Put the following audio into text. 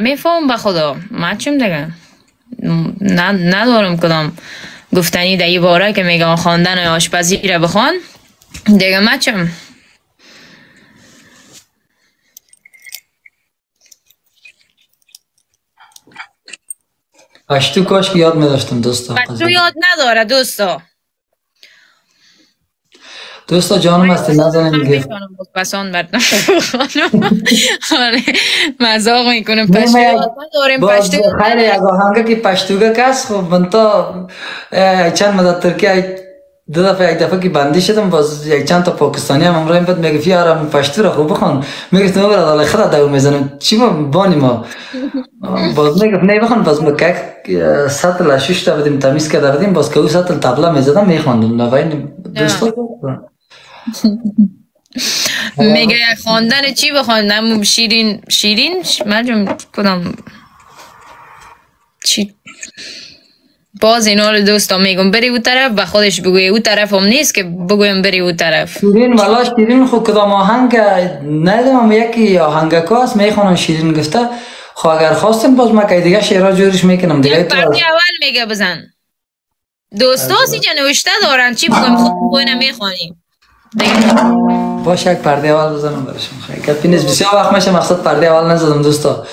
میفهم به خدا مچم دیگه ندارم کدام گفتنی در این باره که میگم خواندن آشپزی را بخوان دیگه مچم. پشتو کاش که یاد میداشتم دوستا. پشتو یاد نداره دوستا. دوستا جانم هستی نزنیم دیگه. پسان بردم مزاق میکنم پشتو یاد نداریم پشتو خیلی یک آهنگه که پشتوگه کس خب من تا چند مدت ترکیه دو دفعه یک دفعه که بندی شدم باز یک چند تا پاکستانی هم امرای بعد میگه فیارم پشتو را خوب بخون میگه تو برات الله خدا دو میزنم چی با بانی ما باز میگه نه بخون باز میگه سطل 6 تا بدیم تمیز کرده بدیم باز که او سطل طبله میزدم میخوندم نوین دوستا میگه خواندن چی بخوندم شیرین من کدام چی باز اینا رو دوستا میگم بری او طرف و خودش بگوی او طرف هم نیست که بگویم بری او طرف. شیرین والا شیرین خود کدام آهنگ ندیدم یکی آهنگکو هست میخوانم شیرین گفته خب اگر خواستیم باز ما که دیگه شعرها جورش میکنم دیگه تو اول میگه بزن دوستا سیجا نوشته دارن چی بگم خود نمیخوانیم باش یک پرده اول بزنم برشم خیلی کپی نیست بسیار وقت میشه مقصد پرده اول نزدم دوستا.